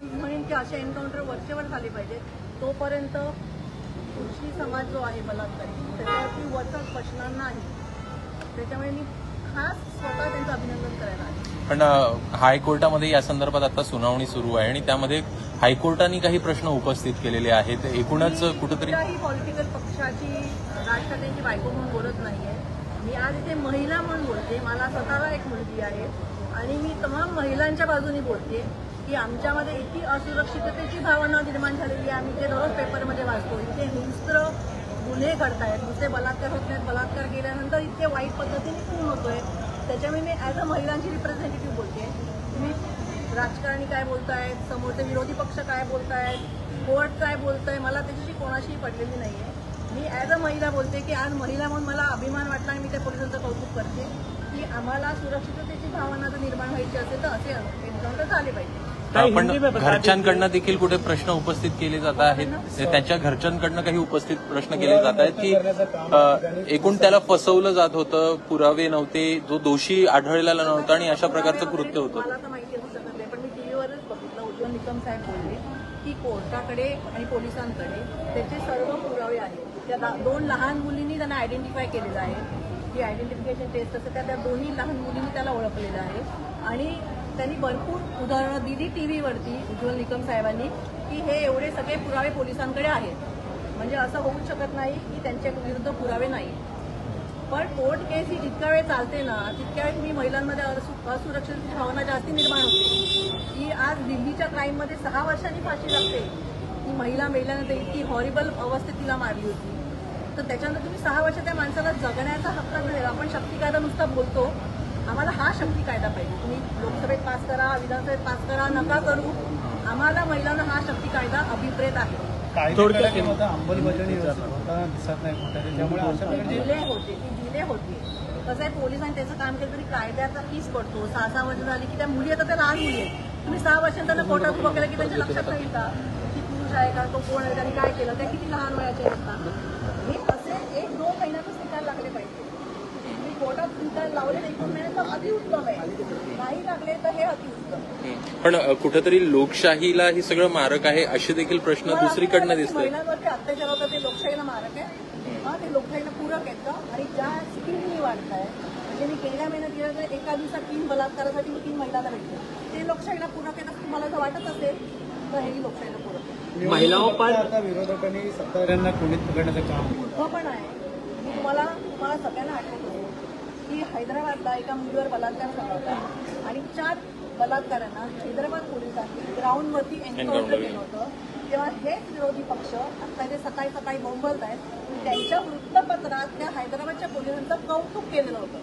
म्हणेन की असे एन्काउंटर वरचेवर झाले पाहिजे. तोपर्यंत कृषी समाज जो आहे बलात्कारी त्याच्यावरती वचक बसणार नाही. त्याच्यामुळे मी खास स्वतः त्यांचं अभिनंदन करायला आले. पण हायकोर्टामध्ये या संदर्भात आता सुनावणी सुरू आहे आणि त्यामध्ये हायकोर्टाने काही प्रश्न उपस्थित केलेले आहेत. एकूणच कुठेतरी पॉलिटिकल पक्षाची राजकारण्याची बायको म्हणून बोलत नाहीये. मी आज इथे महिला म्हणून बोलते. मला स्वतःला एक मुलगी आहे आणि मी तमाम महिलांच्या बाजूने बोलते की आमच्यामध्ये इतकी असुरक्षिततेची भावना निर्माण झालेली आहे. आम्ही जे दररोज पेपरमध्ये वाचतो इथे हिंस्त्र गुन्हे घडतायत, नुसते बलात्कार होत नाहीत, बलात्कार केल्यानंतर इतके वाईट पद्धतीने खून होतोय. त्याच्यामुळे मी ॲज अ महिलांची रिप्रेझेंटेटिव्ह बोलते. तुम्ही राजकारणी काय बोलतायत, समोरचे विरोधी पक्ष काय बोलतायत, कोर्ट काय बोलतंय, मला त्याच्याशी कोणाशीही पडलेली नाहीये. मी ॲज अ महिला बोलते की आज महिला म्हणून मला अभिमान वाटला आणि मी त्या पोलिसांचं कौतुक करते की आम्हाला सुरक्षिततेची भावना जर निर्माण व्हायची असेल तर असे एन्काउंटर झाले पाहिजे. पण घरच्यांकडनं देखील कुठे प्रश्न उपस्थित केले जात आहेत. त्याच्या घरच्यांकडनं काही उपस्थित प्रश्न केले जात आहेत की एकूण त्याला फसवलं जात होतं, पुरावे नव्हते, जो दोषी आढळलेला नव्हता आणि अशा प्रकारचं कृत्य होतं. मला तर माहिती असू शकत नाही, पण मी टीव्हीवरच बघितलं. उज्ज्वल निकम साहेब बोलले की कोर्टाकडे आणि पोलिसांकडे त्याचे सर्व पुरावे आहेत. त्या 2 लहान मुलींनी त्यांना आयडेंटिफाय केलेलं आहे. जी आयडेंटिफिकेशन टेस्ट असते त्या 2 लहान मुलींनी त्याला ओळखलेलं आहे आणि त्यांनी भरपूर उदाहरणं दिली टीव्हीवरती उज्ज्वल निकम साहेबांनी की हे एवढे सगळे पुरावे पोलिसांकडे आहेत. म्हणजे असं होऊ शकत नाही की त्यांच्या विरुद्ध पुरावे नाही. पण कोर्ट केस ही जितक्या वेळ चालते ना तितक्या वेळ तुम्ही महिलांमध्ये असुरक्षित भावना जास्ती निर्माण होते. की आज दिल्लीच्या क्राईममध्ये 6 वर्षांनी फाशी लागते. ती महिला मेल्यानंतर इतकी हॉरिबल अवस्थेत तिला मारली होती. तर त्याच्यानंतर तुम्ही 6 वर्ष त्या माणसाला जगण्याचा हक्क मिळेल. आपण शक्ती कायदा नुसता बोलतो, आम्हाला हा शक्ती कायदा पाहिजे. तुम्ही लोकसभेत पास करा, विधानसभेत पास करा, नका करू, आम्हाला महिलांना हा शक्ती कायदा अभिप्रेत आहे. अंमलबजावणी दिसत नाही त्यामुळे डिले होते. कसं आहे, पोलिसांनी त्याचं काम केलं तरी कायद्याचा फीस पडतो. 6 वर्ष झाली की त्या मुली आता त्या लहान मुली आहेत. तुम्ही 6 वर्षांनी त्यांना कोर्टात उभं केलं की त्यांच्या लक्षात नाही का की पुरुष आहे का, तो कोण आहे, त्यांनी काय केलं, त्या किती लहान वयाचे असतात. हे असे 1-2 महिन्यातच निकाल लागले पाहिजे. तुम्ही कोर्टात निकाल लावले 1 महिने तर अतिउत्तम आहे, नाही लागले तर हे अतिउत्तम. पण कुठेतरी लोकशाहीला हे सगळं मारक आहे असे देखील प्रश्न दुसरीकडनं दिसतात. महिलांवरती अत्याचार होतं ते लोकशाहीला मारक आहे. ते लोकशाहीला पूरक येतं आणि ज्या स्पीडनी वाढताय म्हणजे मी गेल्या महिन्यात गेलं तर एका दिवसात 3 बलात्कारासाठी मी 3 महिलांना भेटले. ते लोकशाहीला पूरक येतं तुम्हाला जर वाटत असेल तर हेही लोकशाहीला पूरक आहे. महिलांना विरोधकांनी सत्ताधाऱ्यांना कोणीच पकडण्याचं काम पण आहे. मी तुम्हाला सगळ्यांना आठवतो की हैदराबादला एका मुलीवर बलात्कार झाला होता आणि 4 बलात्कारांना हैदराबाद पोलिसांनी ग्राउंडवरती एन्काउंटर केलं होतं. तेव्हा हेच विरोधी पक्ष आता जे सकाळी बोंबलत आहेत त्यांच्या वृत्तपत्रात त्या हैदराबादच्या पोलिसांचं कौतुक केलेलं होतं.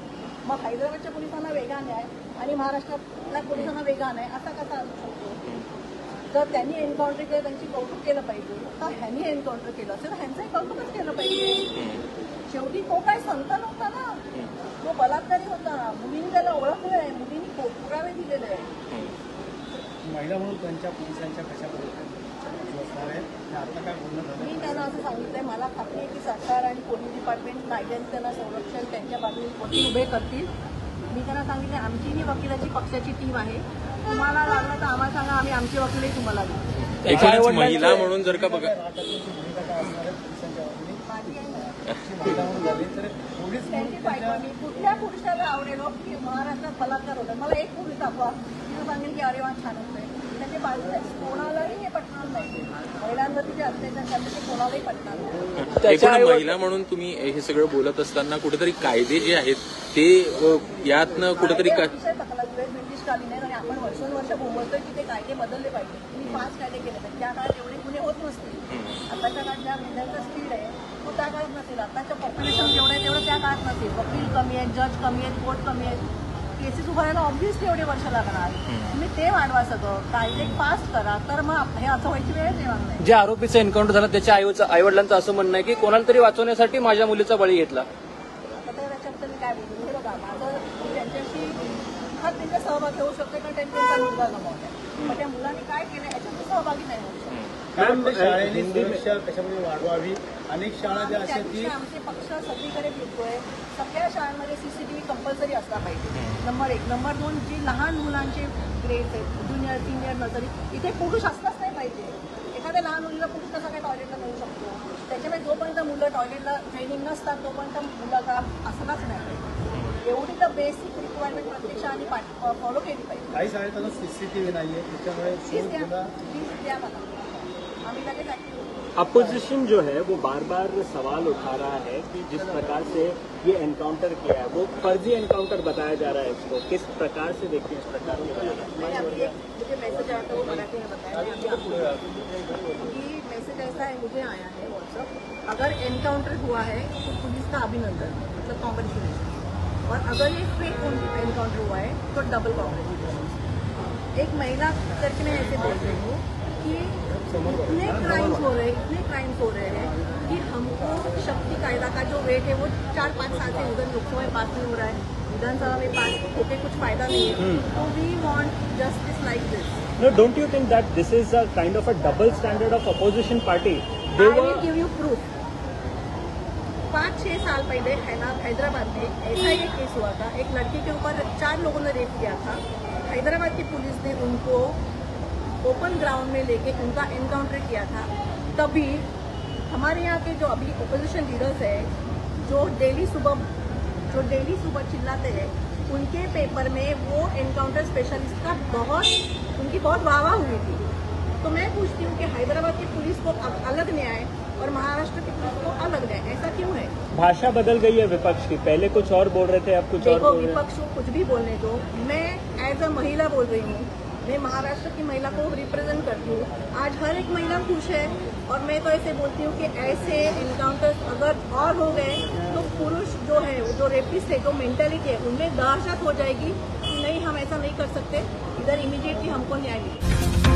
मग हैदराबादच्या पोलिसांना वेगळा न्याय आणि महाराष्ट्रातल्या पोलिसांना वेगळा न्याय असा कसा असू शकतो. जर त्यांनी एन्काउंटर केलं त्यांची कौतुक केलं पाहिजे, तर ह्यांनी एन्काउंटर केलं असेल तर ह्यांचंही कौतुकच केलं पाहिजे. शेवटी तो काय संत नव्हता ना, तो बलात्कारी होता. मुलींनी त्याला ओळखलंय, मुलींनी पुरावे दिलेले आहे. महिला म्हणून त्यांच्या पोलिसांच्या कशा आता काय बोलणं झालं. मी त्यांना असं सांगितलंय, मला खात्री आहे की सरकार आणि पोलीस डिपार्टमेंट कायद्याने त्यांना संरक्षण त्यांच्या बाजूने वकील उभे करतील. मी त्यांना सांगितले आमची ही वकिलाची पक्षाची टीम आहे, तुम्हाला लागलं तर आम्हाला सांगा, आम्ही आमचे वकीलही तुम्हाला देऊ. एकूणच महिला म्हणून जर का बघा त्यांची बायको मी कुठल्या पुरुषाला आवडेल की महाराष्ट्रात बलात्कार होतात. मला एक पुरुष दाखवा तिला सांगेल की अरे वा छान होतंय. त्याच्या बाजूला कोणालाही हे पटणार नाही. महिलांवरती जे अत्याचार करतात ते कोणालाही पटणार नाही. एकूण महिला म्हणून तुम्ही हे सगळं बोलत असताना कुठेतरी कायदे जे आहेत ते यातनं कुठेतरी अतिशय ब्रिटिशकालीन आहेत आणि आपण वर्षानुवर्ष बोलतोय की ते कायदे बदलले पाहिजे. तुम्ही फास्ट कायदे केले तर त्या काळात एवढे गुन्हे होत नसतील. आताच्या काळात ज्या गुन्ह्यांचा स्पीड आहे तो त्या काळात नसेल. आताच्या पॉप्युलेशन जेवढं आहे तेवढं त्या काळात नसेल. वकील कमी आहेत, जज कमी आहेत, कोर्ट कमी आहेत. केसेस उभारायला ऑब्व्हियसली एवढे वर्ष लागणार. तुम्ही ते वाढवा सगळं, कायदे पास करा, तर मग हे असं व्हायची वेळच येणार नाही. जे आरोपीचं एन्काउंटर झालं त्याच्या आईवडिलांचं असं म्हणणं आहे की कोणाला तरी वाचवण्यासाठी माझ्या मुलीचा बळी घेतला. आता त्याच्यात मी काय बोलू, हे बघा माझं त्यांच्याशी त्यांचा सहभाग होऊ शकतो कारण त्यांचा मुलगा गमावला. मग त्या मुलांनी काय केलं याच्यात सहभागी नाही होऊ शकतो. शाळेने सुरक्षा कशामध्ये वाढवावी अनेक शाळा ज्या त्या अशा की दिवशी आमचे पक्ष सगळीकडे फिरतोय. सगळ्या शाळांमध्ये सीसीटीव्ही कंपल्सरी असला पाहिजे. नंबर 1. नंबर 2, जी लहान मुलांचे ग्रेड्स आहेत, ज्युनियर सिनियर नर्सरी, इथे पुरुष असलाच नाही पाहिजे. एखाद्या लहान मुलीला पुरुष कसा काय टॉयलेटला नेऊ शकतो? त्याच्यामुळे जोपर्यंत मुलं टॉयलेटला ट्रेनिंग नसतात तोपर्यंत मुलाचा असलाच नाही पाहिजे. एवढी तर बेसिक रिक्वायरमेंट प्रत्येक शाळांनी फॉलो केली पाहिजे. काही शाळेत आता सीसीटीव्ही नाहीये, त्याच्यामुळे प्लीज द्या, सुद्धा प्लीज द्या मला. आम्ही लगेच ऍक्टिव्ह होतो. अपोजिशन जो है वो बार बार सवाल उठा रहा है कि जिस प्रकार से ये एनकाउंटर किया है वो फर्जी एनकाउंटर बताया जा रहा है इसको, किस प्रकार से देखते हैं इस प्रकार के बयान? मैंने अभी एक मुझे मैसेज आया था, वो मराठी में बताया, मैं अभी आपको कि मैसेज ऐसा है, मुझे आया है व्हाट्सअप, अगर एनकाउंटर हुआ है तो पुलिस का अभिनंदन, मतलब कॉन्ग्रेचुलेशन, और अगर ये फेक एनकाउंटर हुआ है तो डबल कॉन्ग्रेचुलेशन. एक महिला करके मैं ऐसे बोल रही हूँ कि इतने क्राइम्स हो रहे हैं कि हमको शक्ति कायदा का जो वेट है वो 4-5 साल से उधर लोकसभा में पास नहीं हो रहा है, विधानसभा में पास होके कुछ फायदा नहीं है. तो we want justice like this. No, don't you think that this is a kind of a double standard of opposition party? I will give you proof. 5-6 साल पहले हैदराबाद में ऐसा ही एक केस हुआ था. एक लड़की के ऊपर 4 लोगों ने रेप किया था. हैदराबाद की पुलिस ने उनको ओपन ग्राउंड में लेके उनका एनकाउंटर किया था. तभी हमारे यहाँ के जो अभी ओपोजिशन लीडर्स है जो डेली सुबह चिल्लाते हैं, उनके पेपर में वो एनकाउंटर स्पेशलिस्ट का उनकी बहुत वाहवाह हुई थी. तो मैं पूछती हूँ कि हैदराबाद की पुलिस को अलग न्याय और महाराष्ट्र की पुलिस को अलग न्याय, ऐसा क्यों है? भाषा बदल गई है विपक्ष की, पहले कुछ और बोल रहे थे अब कुछ और देखो, बोल रहे हैं. विपक्ष को कुछ भी बोलने दो. मैं एज अ महिला बोल रही हूँ, मैं महाराष्ट्र की महिला को रिप्रेजेंट करती हूँ. आज हर एक महिला खुश है, और मैं तो ऐसे बोलती हूँ कि ऐसे एनकाउंटर्स अगर और हो गए तो पुरुष जो है, जो रेपिस्ट है, जो मेंटालिटी है, उनमें दहशत हो जाएगी कि नहीं, हम ऐसा नहीं कर सकते, इधर इमीडिएटली हमको न्याय मिले.